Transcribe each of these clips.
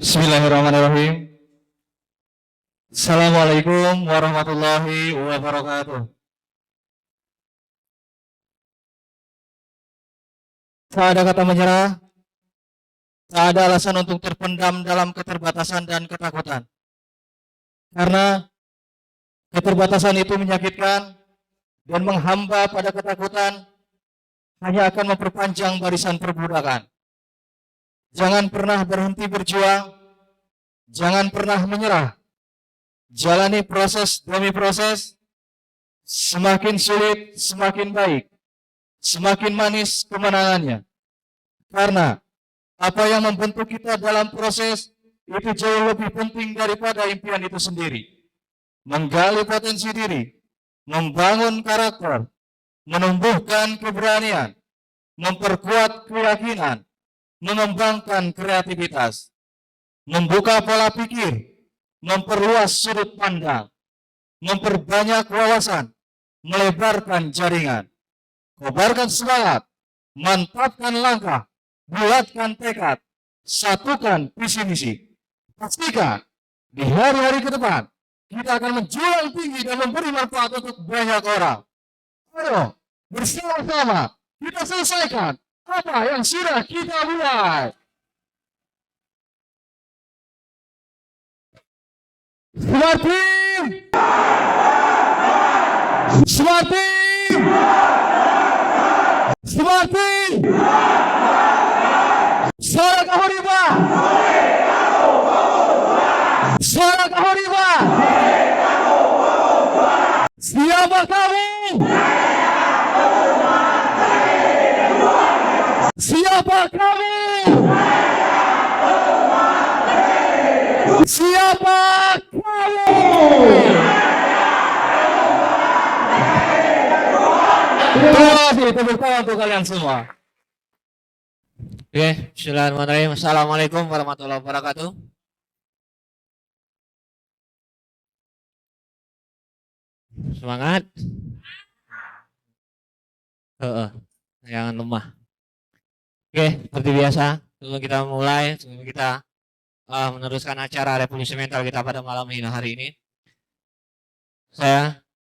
Bismillahirrahmanirrahim. Assalamualaikum warahmatullahi wabarakatuh. Tak ada kata menyerah, tak ada alasan untuk terpendam dalam keterbatasan dan ketakutan. Karena keterbatasan itu menyakitkan dan menghamba pada ketakutan hanya akan memperpanjang barisan perbudakan. Jangan pernah berhenti berjuang, jangan pernah menyerah. Jalani proses demi proses, semakin sulit semakin baik, semakin manis kemenangannya. Karena apa yang membentuk kita dalam proses itu jauh lebih penting daripada impian itu sendiri. Menggali potensi diri, membangun karakter, menumbuhkan keberanian, memperkuat keyakinan, mengembangkan kreativitas, membuka pola pikir, memperluas sudut pandang, memperbanyak wawasan, melebarkan jaringan, kobarkan semangat, mantapkan langkah, bulatkan tekad, satukan visi misi. Pastikan di hari-hari ke depan kita akan menjulang tinggi dan memberi manfaat untuk banyak orang. Ayo bersama-sama kita selesaikan apa yang sudah kita mulai. Smart Team! Smart Team! Smart Team! Suara Kahuriba! Suara Kahuriba! Siapa kamu? Siapa kamu? Siapa kamu? Terima kasih, tepuk tangan untuk kalian semua. Oke, bismillahirrahmanirrahim. Assalamualaikum warahmatullahi wabarakatuh. Semangat. Jangan lemah. Oke, seperti biasa, sebelum kita mulai, sebelum kita meneruskan acara revolusi mental kita pada malam hari ini,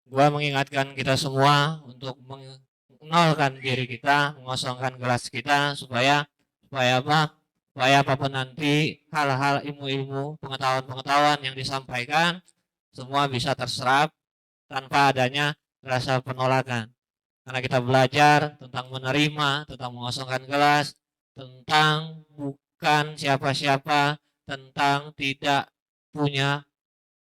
gua mengingatkan kita semua untuk mengenalkan diri kita, mengosongkan gelas kita supaya apa? Supaya apapun nanti hal-hal ilmu-ilmu, pengetahuan-pengetahuan yang disampaikan semua bisa terserap tanpa adanya rasa penolakan. Karena kita belajar tentang menerima, tentang mengosongkan gelas, tentang bukan siapa-siapa, tentang tidak punya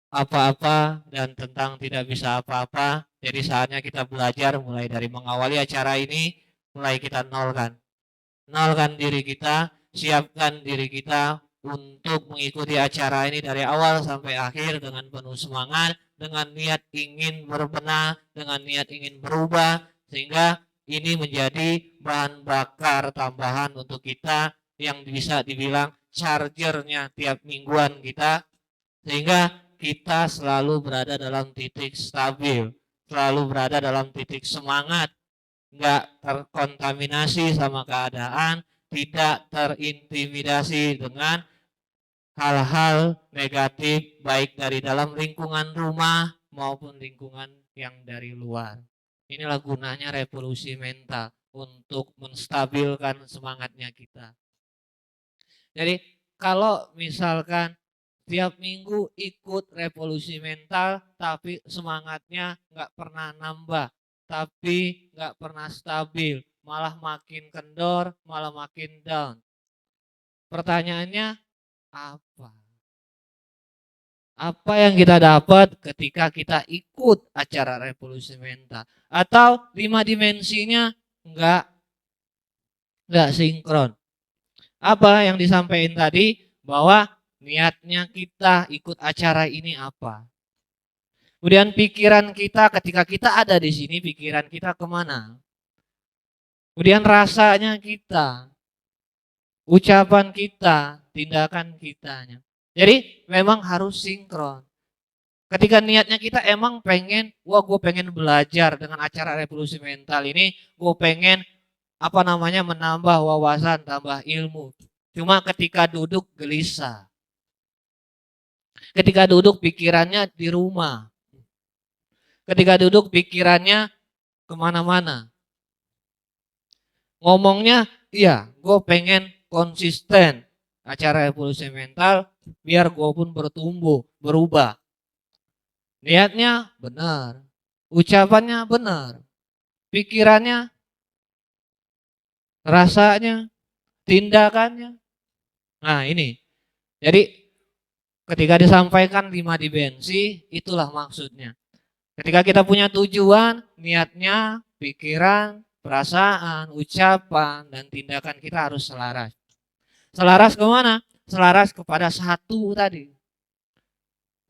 apa-apa, dan tentang tidak bisa apa-apa. Jadi saatnya kita belajar mulai dari mengawali acara ini, mulai kita nolkan diri kita, siapkan diri kita untuk mengikuti acara ini dari awal sampai akhir dengan penuh semangat, dengan niat ingin berbenah, dengan niat ingin berubah, sehingga ini menjadi bahan bakar tambahan untuk kita yang bisa dibilang chargernya tiap mingguan kita, sehingga kita selalu berada dalam titik stabil, selalu berada dalam titik semangat, nggak terkontaminasi sama keadaan, tidak terintimidasi dengan hal-hal negatif baik dari dalam lingkungan rumah maupun lingkungan yang dari luar. Inilah gunanya revolusi mental untuk menstabilkan semangatnya kita. Jadi kalau misalkan tiap minggu ikut revolusi mental tapi semangatnya nggak pernah nambah, tapi nggak pernah stabil, malah makin kendor, malah makin down. Pertanyaannya apa? Apa yang kita dapat ketika kita ikut acara revolusi mental? Atau 5 dimensinya nggak sinkron? Apa yang disampaikan tadi bahwa niatnya kita ikut acara ini apa? Kemudian pikiran kita ketika kita ada di sini, pikiran kita kemana? Kemudian rasanya kita, ucapan kita, tindakan kitanya. Jadi memang harus sinkron. Ketika niatnya kita emang pengen, gue pengen belajar dengan acara revolusi mental ini, gue pengen menambah wawasan, tambah ilmu. Cuma ketika duduk gelisah. Ketika duduk pikirannya di rumah. Ketika duduk pikirannya kemana-mana. Ngomongnya, iya gue pengen konsisten. Acara revolusi mental biar gue pun bertumbuh, berubah. Niatnya benar. Ucapannya benar. Pikirannya, rasanya, tindakannya. Nah ini. Jadi ketika disampaikan 5 dimensi, itulah maksudnya. Ketika kita punya tujuan, niatnya, pikiran, perasaan, ucapan, dan tindakan kita harus selaras. Selaras kemana? Selaras kepada satu tadi.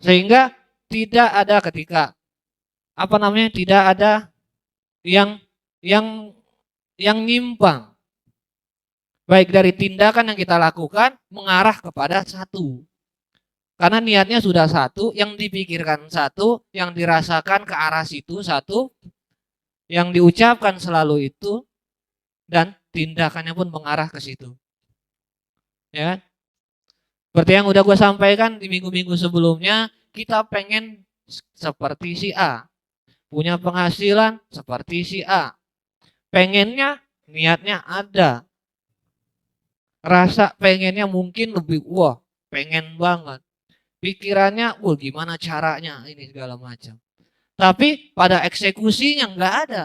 Sehingga tidak ada ketika tidak ada yang yang nyimpang. Baik dari tindakan yang kita lakukan mengarah kepada satu. Karena niatnya sudah satu, yang dipikirkan satu, yang dirasakan ke arah situ satu, yang diucapkan selalu itu, dan tindakannya pun mengarah ke situ. Ya kan? Seperti yang udah gue sampaikan di minggu-minggu sebelumnya, kita pengen seperti si A. Punya penghasilan seperti si A. Pengennya, niatnya ada. Rasa pengennya mungkin lebih, wah pengen banget. Pikirannya, wah gimana caranya ini segala macam. Tapi pada eksekusinya nggak ada.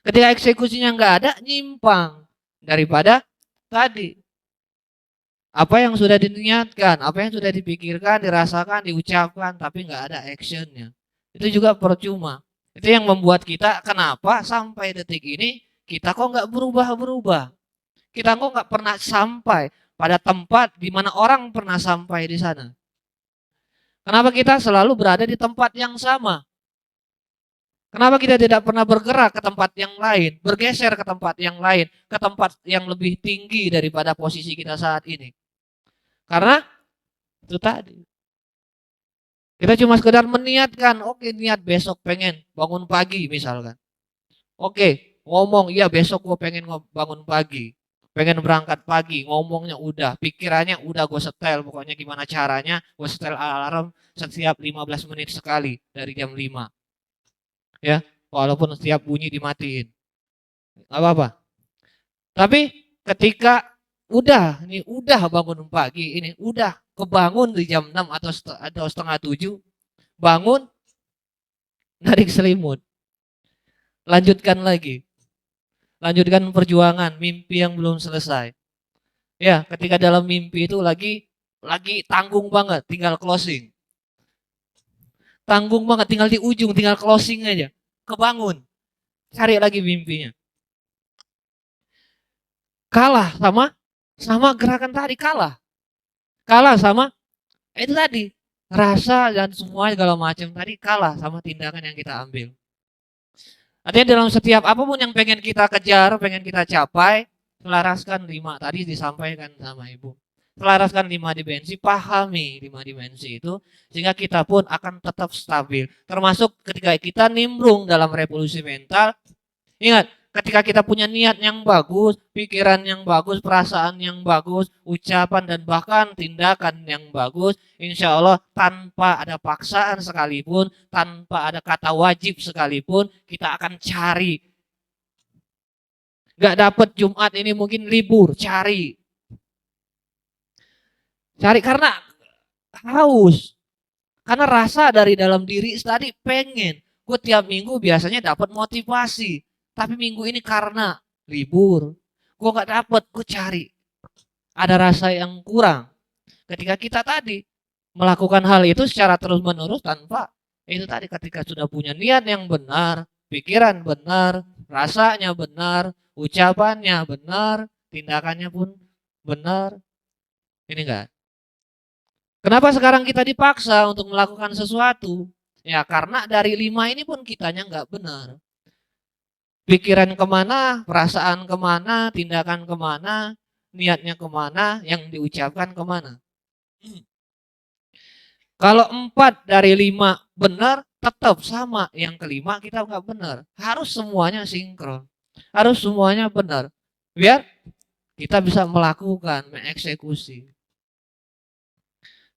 Ketika eksekusinya nggak ada, nyimpang daripada tadi. Apa yang sudah diniatkan, apa yang sudah dipikirkan, dirasakan, diucapkan, tapi nggak ada actionnya. Itu juga percuma. Itu yang membuat kita kenapa sampai detik ini kita kok nggak berubah-berubah. Kita kok nggak pernah sampai pada tempat di mana orang pernah sampai di sana. Kenapa kita selalu berada di tempat yang sama? Kenapa kita tidak pernah bergerak ke tempat yang lain, bergeser ke tempat yang lain, ke tempat yang lebih tinggi daripada posisi kita saat ini? Karena itu tadi. Kita cuma sekedar meniatkan, oke niat besok pengen bangun pagi misalkan. Oke, ngomong, iya besok gue pengen bangun pagi. Pengen berangkat pagi, ngomongnya udah, pikirannya udah gue setel, pokoknya gimana caranya, gue setel alarm setiap 15 menit sekali dari jam 5. Ya, walaupun setiap bunyi dimatiin. Gak apa-apa. Tapi ketika udah bangun pagi, ini udah kebangun di jam 6 atau setengah 7, bangun narik selimut. Lanjutkan lagi. Lanjutkan perjuangan, mimpi yang belum selesai. Ya, ketika dalam mimpi itu lagi tanggung banget, tinggal closing. Tanggung banget, tinggal di ujung, tinggal closing aja. Kebangun. Cari lagi mimpinya. Kalah sama gerakan tadi, kalah. Kalah sama itu tadi. Rasa dan semua segala macam tadi kalah sama tindakan yang kita ambil. Artinya dalam setiap apapun yang pengen kita kejar, pengen kita capai, selaraskan 5 tadi disampaikan sama Ibu. Selaraskan 5 dimensi, pahami 5 dimensi itu, sehingga kita pun akan tetap stabil. Termasuk ketika kita nimbrung dalam revolusi mental, ingat, ketika kita punya niat yang bagus, pikiran yang bagus, perasaan yang bagus, ucapan dan bahkan tindakan yang bagus, insya Allah tanpa ada paksaan sekalipun, tanpa ada kata wajib sekalipun, kita akan cari. Gak dapet Jumat ini mungkin libur, cari. Cari karena haus. Karena rasa dari dalam diri tadi pengen. Gue tiap minggu biasanya dapat motivasi. Tapi minggu ini karena libur, gue gak dapet, gue cari. Ada rasa yang kurang. Ketika kita tadi melakukan hal itu secara terus menerus tanpa itu tadi ketika sudah punya niat yang benar, pikiran benar, rasanya benar, ucapannya benar, tindakannya pun benar. Ini enggak. Kenapa sekarang kita dipaksa untuk melakukan sesuatu? Ya karena dari 5 ini pun kitanya enggak benar. Pikiran kemana, perasaan kemana, tindakan kemana, niatnya kemana, yang diucapkan kemana. Kalau 4 dari 5 benar, tetap sama. Yang kelima kita nggak benar. Harus semuanya sinkron. Harus semuanya benar. Biar kita bisa melakukan, mengeksekusi.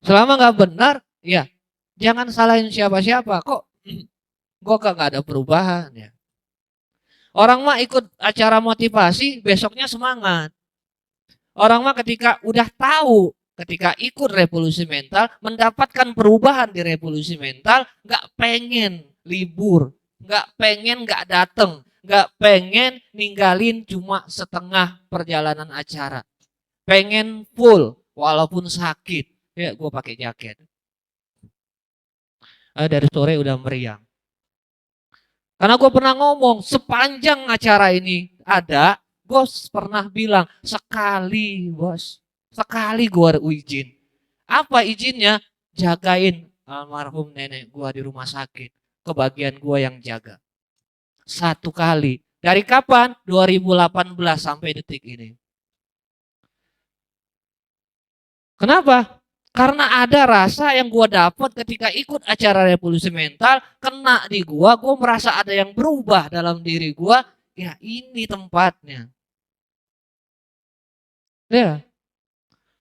Selama nggak benar, ya jangan salahin siapa-siapa. Kok nggak ada perubahan ya. Orang mah ikut acara motivasi, besoknya semangat. Orang mah ketika udah tahu, ketika ikut revolusi mental, mendapatkan perubahan di revolusi mental, nggak pengen libur, nggak pengen nggak dateng, nggak pengen ninggalin cuma setengah perjalanan acara. Pengen full, walaupun sakit. Ya, gue pakai jaket. Dari sore udah meriang. Karena gue pernah ngomong, sepanjang acara ini ada, gue pernah bilang, sekali bos, sekali gue izin. Apa izinnya? Jagain almarhum nenek gue di rumah sakit. Kebagian gue yang jaga. Satu kali. Dari kapan? 2018 sampai detik ini. Kenapa? Karena ada rasa yang gue dapat ketika ikut acara revolusi mental, kena di gue merasa ada yang berubah dalam diri gue. Ya ini tempatnya. Ya,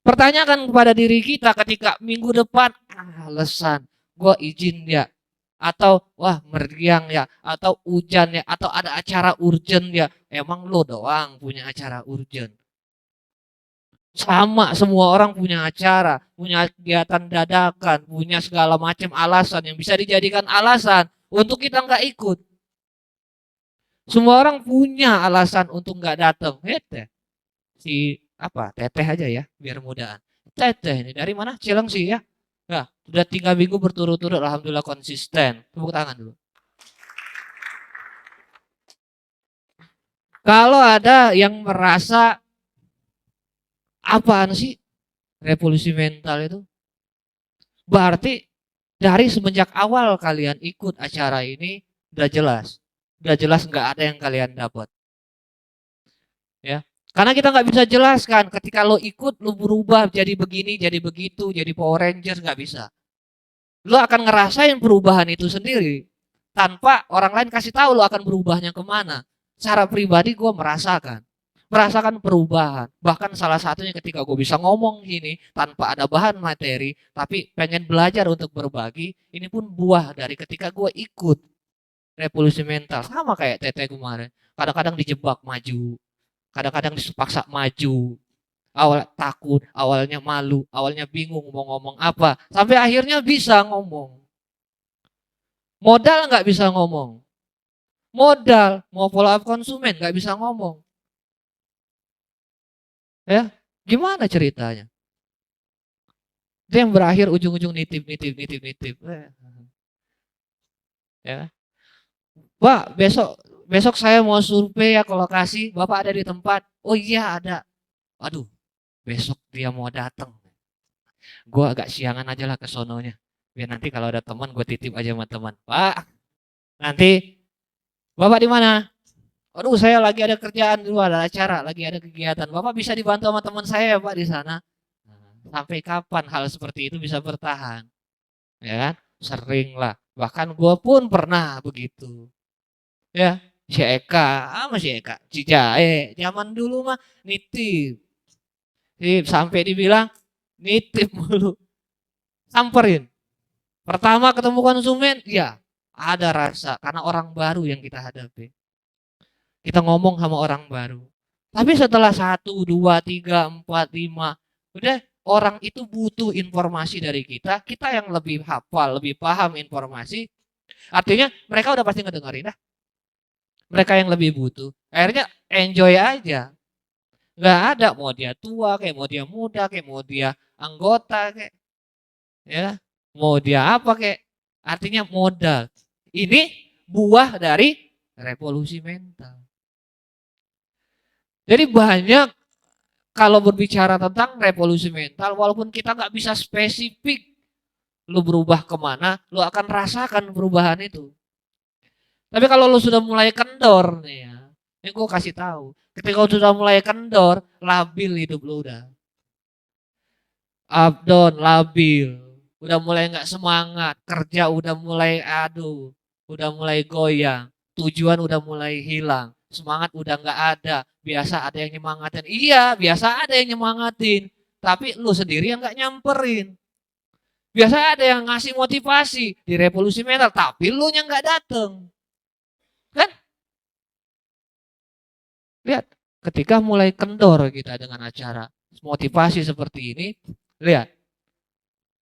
pertanyakan kepada diri kita ketika minggu depan, alasan gue izin ya, atau wah meriang ya, atau hujan ya, atau ada acara urgent ya. Emang lo doang punya acara urgent? Sama, semua orang punya acara, punya kegiatan dadakan, punya segala macam alasan yang bisa dijadikan alasan untuk kita nggak ikut. Semua orang punya alasan untuk nggak datang. Hete, si apa? Teteh aja ya, biar mudahan. Teteh ini dari mana? Cilengsi ya. Nah, sudah 3 minggu berturut-turut, alhamdulillah konsisten. Tepuk tangan dulu. Kalau ada yang merasa apaan sih revolusi mental itu? Berarti dari semenjak awal kalian ikut acara ini udah jelas. Udah jelas nggak ada yang kalian dapat. Ya. Karena kita nggak bisa jelaskan ketika lo ikut lo berubah jadi begini, jadi begitu, jadi Power Rangers nggak bisa. Lo akan ngerasain perubahan itu sendiri tanpa orang lain kasih tahu lo akan berubahnya kemana. Secara pribadi gue merasakan perubahan. Bahkan salah satunya ketika gue bisa ngomong gini tanpa ada bahan materi, tapi pengen belajar untuk berbagi, ini pun buah dari ketika gue ikut revolusi mental. Sama kayak Tete kemarin. Kadang-kadang dijebak maju, kadang-kadang dipaksa maju. Awal takut, awalnya malu, awalnya bingung mau ngomong apa. Sampai akhirnya bisa ngomong. Modal nggak bisa ngomong. Modal, mau follow up konsumen nggak bisa ngomong. Ya, gimana ceritanya? Itu yang berakhir ujung-ujung nitip. Ya. Pak, besok besok saya mau survei ya ke lokasi. Bapak ada di tempat. Oh iya ada. Aduh, besok dia mau datang. Gue agak siangan aja lah ke sononya. Biar nanti kalau ada teman gue titip aja sama teman. Pak, nanti Bapak di mana? Aduh, saya lagi ada kerjaan dulu, ada acara, lagi ada kegiatan. Bapak bisa dibantu sama teman saya ya Pak di sana. Sampai kapan hal seperti itu bisa bertahan? Ya kan? Sering lah. Bahkan gue pun pernah begitu. Ya, si Eka, sama si Eka, Cijae, zaman dulu mah nitip. Sampai dibilang nitip mulu. Samperin. Pertama ketemu konsumen, ya ada rasa karena orang baru yang kita hadapi. Kita ngomong sama orang baru. Tapi setelah 1, 2, 3, 4, 5, udah orang itu butuh informasi dari kita yang lebih hafal, lebih paham informasi. Artinya mereka udah pasti ngedengerin dah. Mereka yang lebih butuh. Akhirnya enjoy aja. Nggak ada mau dia tua, kayak mau dia muda, kayak mau dia anggota, kayak ya, mau dia apa kayak. Artinya modal. Ini buah dari revolusi mental. Jadi banyak kalau berbicara tentang revolusi mental, walaupun kita nggak bisa spesifik, lu berubah kemana, lu akan rasakan perubahan itu. Tapi kalau lu sudah mulai kendor nih ya, ini gue kasih tahu, ketika lu sudah mulai kendor, labil hidup lu udah. Up down, labil. Udah mulai nggak semangat, kerja udah mulai aduh, udah mulai goyang, tujuan udah mulai hilang, semangat udah nggak ada. Biasa ada yang nyemangatin, iya biasa ada yang nyemangatin, tapi lu sendiri yang nggak nyamperin. Biasa ada yang ngasih motivasi di revolusi mental, tapi lu nya nggak dateng. Kan? Lihat, ketika mulai kendor kita dengan acara motivasi seperti ini, lihat,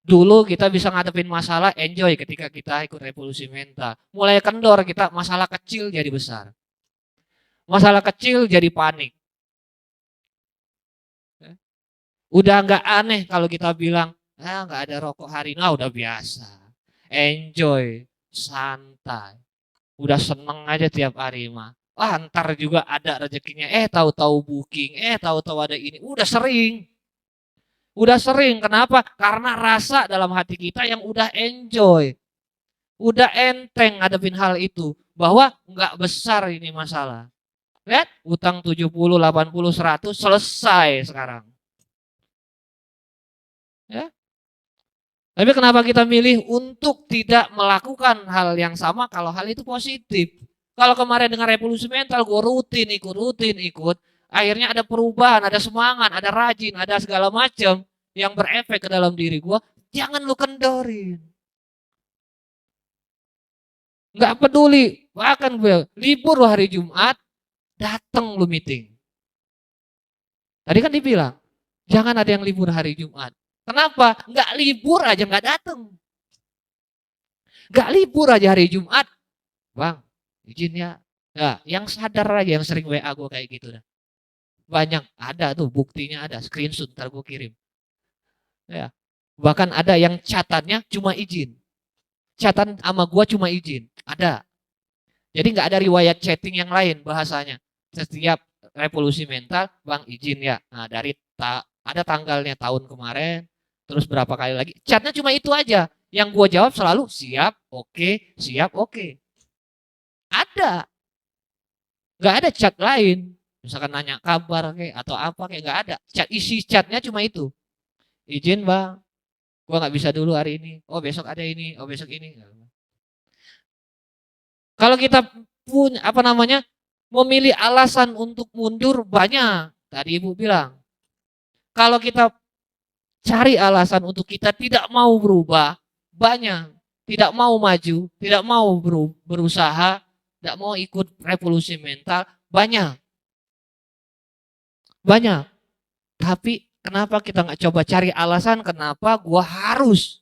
dulu kita bisa ngadepin masalah enjoy ketika kita ikut revolusi mental. Mulai kendor kita, masalah kecil jadi besar. Masalah kecil jadi panik. Udah nggak aneh kalau kita bilang, nggak ada rokok hari ini, udah biasa. Enjoy, santai. Udah seneng aja tiap hari mah. Ntar juga ada rezekinya. Tahu-tahu booking. Tahu-tahu ada ini. Udah sering. Udah sering. Kenapa? Karena rasa dalam hati kita yang udah enjoy. Udah enteng ngadepin hal itu. Bahwa nggak besar ini masalah. Lihat, utang 70, 80, 100 selesai sekarang. Ya. Tapi kenapa kita milih untuk tidak melakukan hal yang sama kalau hal itu positif? Kalau kemarin dengan revolusi mental gue rutin ikut, akhirnya ada perubahan, ada semangat, ada rajin, ada segala macam yang berefek ke dalam diri gue. Jangan lu kendorin. Nggak peduli, bahkan gue libur hari Jumat, datang lu meeting. Tadi kan dibilang, jangan ada yang libur hari Jumat. Kenapa? Nggak libur aja nggak datang. Nggak libur aja hari Jumat. Bang, izin ya. Nah, yang sadar aja, yang sering WA gue kayak gitu dah. Banyak, ada tuh buktinya, ada screenshot ntar gue kirim. Ya. Bahkan ada yang catatnya cuma izin. Catatan sama gue cuma izin. Ada. Jadi nggak ada riwayat chatting yang lain bahasanya. Setiap revolusi mental, bang izin ya. Nah dari ada tanggalnya tahun kemarin, terus berapa kali lagi. Chatnya cuma itu aja. Yang gue jawab selalu siap, oke, siap, oke. Ada. Nggak ada chat lain. Misalkan nanya kabar kayak atau apa kayak nggak ada. Chat isi chatnya cuma itu. Izin bang, gue nggak bisa dulu hari ini. Oh besok ada ini, oh besok ini. Kalau kita punya memilih alasan untuk mundur banyak. Tadi ibu bilang, kalau kita cari alasan untuk kita tidak mau berubah banyak, tidak mau maju, tidak mau berusaha, tidak mau ikut revolusi mental banyak. Tapi kenapa kita nggak coba cari alasan kenapa gua harus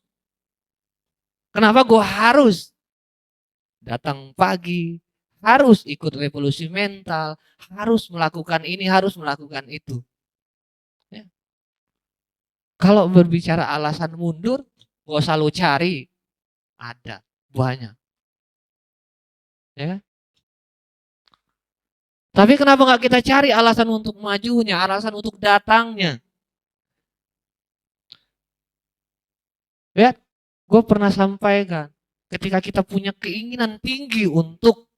datang pagi, harus ikut revolusi mental, harus melakukan ini, harus melakukan itu. Ya. Kalau berbicara alasan mundur, gak usah lu cari, ada banyak. Ya. Tapi kenapa nggak kita cari alasan untuk majunya, alasan untuk datangnya? Ya, gue pernah sampaikan, ketika kita punya keinginan tinggi untuk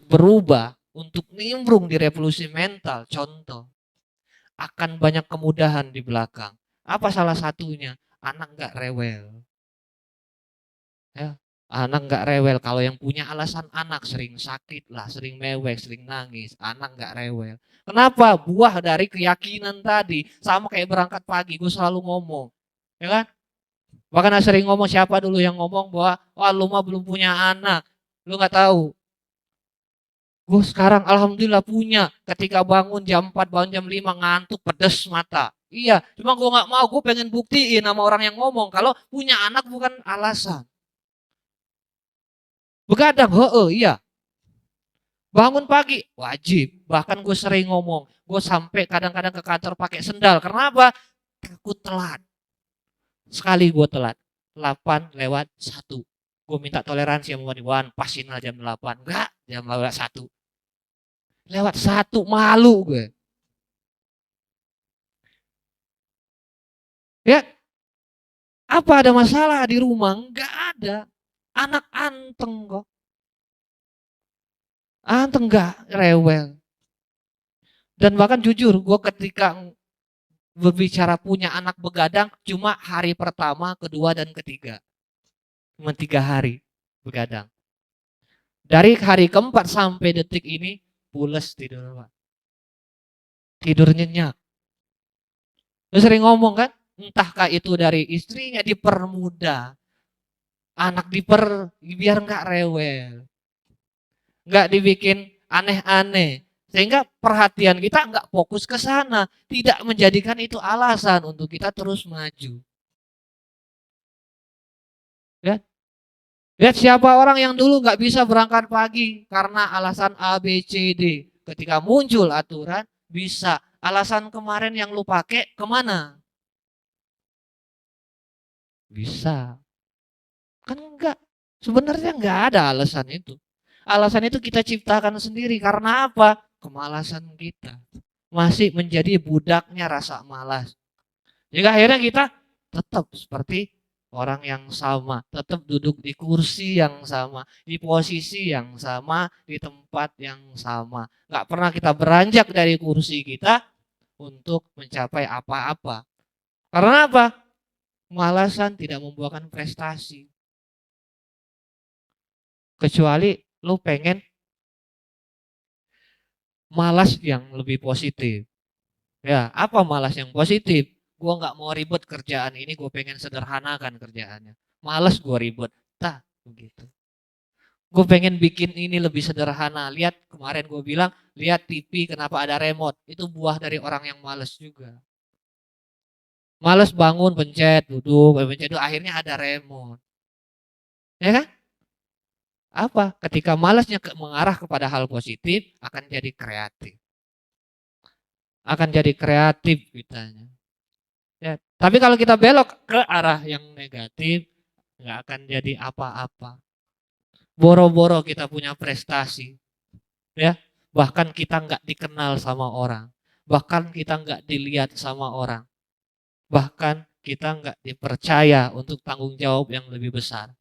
berubah, untuk nimbrung di revolusi mental, contoh, akan banyak kemudahan di belakang. Apa salah satunya? Anak nggak rewel. Ya, anak nggak rewel. Kalau yang punya alasan anak sering sakit lah, sering mewek, sering nangis. Anak nggak rewel. Kenapa? Buah dari keyakinan tadi. Sama kayak berangkat pagi, gue selalu ngomong. Ya kan? Bahkan sering ngomong, siapa dulu yang ngomong bahwa wah lu mah belum punya anak, lu nggak tahu. Gue sekarang alhamdulillah punya. Ketika bangun jam 4, bangun jam 5 ngantuk, pedes mata. Iya, cuma gue nggak mau, gue pengen buktiin sama orang yang ngomong kalau punya anak bukan alasan. Begadang, iya. Bangun pagi wajib. Bahkan gue sering ngomong, gue sampai kadang-kadang ke kantor pakai sendal. Kenapa? Takut telat. Sekali gue telat, 8:01. Gue minta toleransi sama Wan, pasin lah jam 8. Enggak, jam 1. Lewat 1 malu gue. Ya, apa ada masalah di rumah? Enggak ada. Anak anteng kok. Anteng enggak rewel. Dan bahkan jujur, gue ketika berbicara punya anak begadang cuma hari pertama, kedua, dan ketiga. Cuma 3 hari begadang. Dari hari keempat sampai detik ini pules tidur, Pak. Tidur nyenyak. Lu sering ngomong kan, Entahkah itu dari istrinya dipermudah, anak biar nggak rewel, nggak dibikin aneh-aneh. Sehingga perhatian kita nggak fokus ke sana, tidak menjadikan itu alasan untuk kita terus maju. Ya, lihat siapa orang yang dulu nggak bisa berangkat pagi karena alasan A, B, C, D. Ketika muncul aturan, bisa. Alasan kemarin yang lu pakai kemana? Bisa. Kan enggak. Sebenarnya enggak ada alasan itu. Alasan itu kita ciptakan sendiri. Karena apa? Kemalasan kita. Masih menjadi budaknya rasa malas. Jadi akhirnya kita tetap seperti orang yang sama. Tetap duduk di kursi yang sama. Di posisi yang sama. Di tempat yang sama. Enggak pernah kita beranjak dari kursi kita untuk mencapai apa-apa. Karena apa? Kemalasan tidak membuahkan prestasi. Kecuali lu pengen malas yang lebih positif. Ya, apa malas yang positif? Gua nggak mau ribet kerjaan ini, gue pengen sederhanakan kerjaannya. Malas gue ribet. Tah, begitu. Gue pengen bikin ini lebih sederhana. Lihat kemarin gue bilang, lihat TV kenapa ada remote. Itu buah dari orang yang malas juga. Malas bangun, pencet, duduk, pencet, duduk, akhirnya ada remote. Ya kan? Apa? Ketika malasnya mengarah kepada hal positif, akan jadi kreatif. Akan jadi kreatif kitanya. Ya, tapi kalau kita belok ke arah yang negatif, nggak akan jadi apa-apa. Boro-boro kita punya prestasi, ya. Bahkan kita nggak dikenal sama orang, bahkan kita nggak dilihat sama orang, bahkan kita nggak dipercaya untuk tanggung jawab yang lebih besar.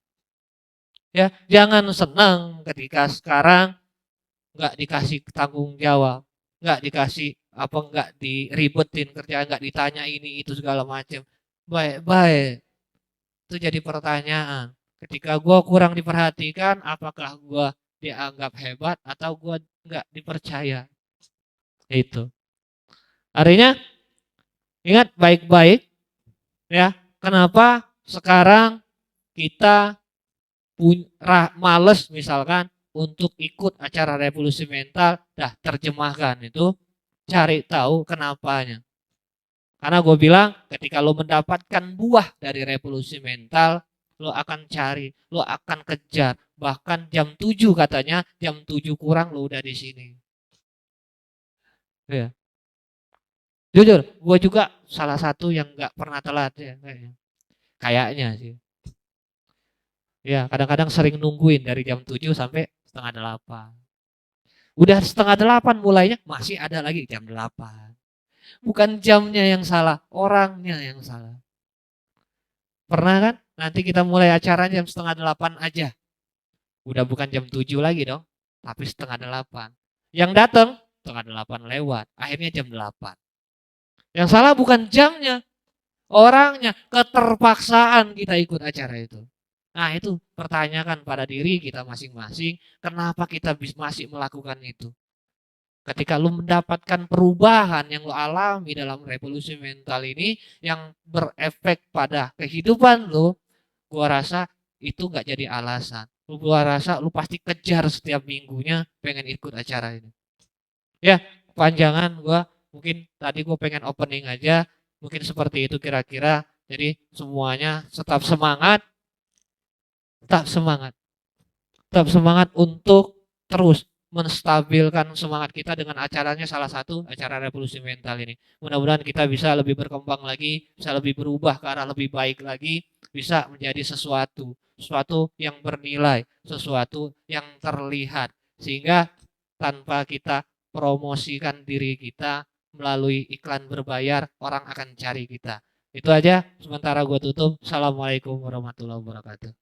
Ya, jangan senang ketika sekarang nggak dikasih tanggung jawab, nggak dikasih apa, nggak diribetin kerjaan, nggak ditanya ini itu segala macam. Baik-baik, itu jadi pertanyaan. Ketika gue kurang diperhatikan, apakah gue dianggap hebat atau gue nggak dipercaya? Itu. Artinya ingat baik-baik, ya. Kenapa sekarang kita males misalkan untuk ikut acara revolusi mental, dah terjemahkan itu, cari tahu kenapanya. Karena gue bilang ketika lo mendapatkan buah dari revolusi mental, lo akan cari, lo akan kejar. Bahkan jam 7 katanya, jam 7 kurang lo udah di sini. Ya. Jujur, gue juga salah satu yang gak pernah telat ya. Kayaknya sih. Ya, kadang-kadang sering nungguin dari jam 7 sampai setengah 8. Udah setengah 8 mulainya, masih ada lagi jam 8. Bukan jamnya yang salah, orangnya yang salah. Pernah kan? Nanti kita mulai acara jam setengah 8 aja. Udah bukan jam 7 lagi dong, tapi setengah 8. Yang datang setengah 8 lewat, akhirnya jam 8. Yang salah bukan jamnya, orangnya, keterpaksaan kita ikut acara itu. Nah itu pertanyakan pada diri kita masing-masing, kenapa kita masih melakukan itu. Ketika lu mendapatkan perubahan yang lu alami dalam revolusi mental ini, yang berefek pada kehidupan lu, gua rasa itu gak jadi alasan. Gua rasa lu pasti kejar setiap minggunya pengen ikut acara ini. Ya, panjangan gua, mungkin tadi gua pengen opening aja, mungkin seperti itu kira-kira. Jadi semuanya tetap semangat, tetap semangat. Tetap semangat untuk terus menstabilkan semangat kita dengan acaranya, salah satu acara revolusi mental ini. Mudah-mudahan kita bisa lebih berkembang lagi, bisa lebih berubah ke arah lebih baik lagi, bisa menjadi sesuatu yang bernilai, sesuatu yang terlihat, sehingga tanpa kita promosikan diri kita melalui iklan berbayar, orang akan cari kita. Itu aja, sementara gue tutup. Assalamualaikum warahmatullahi wabarakatuh.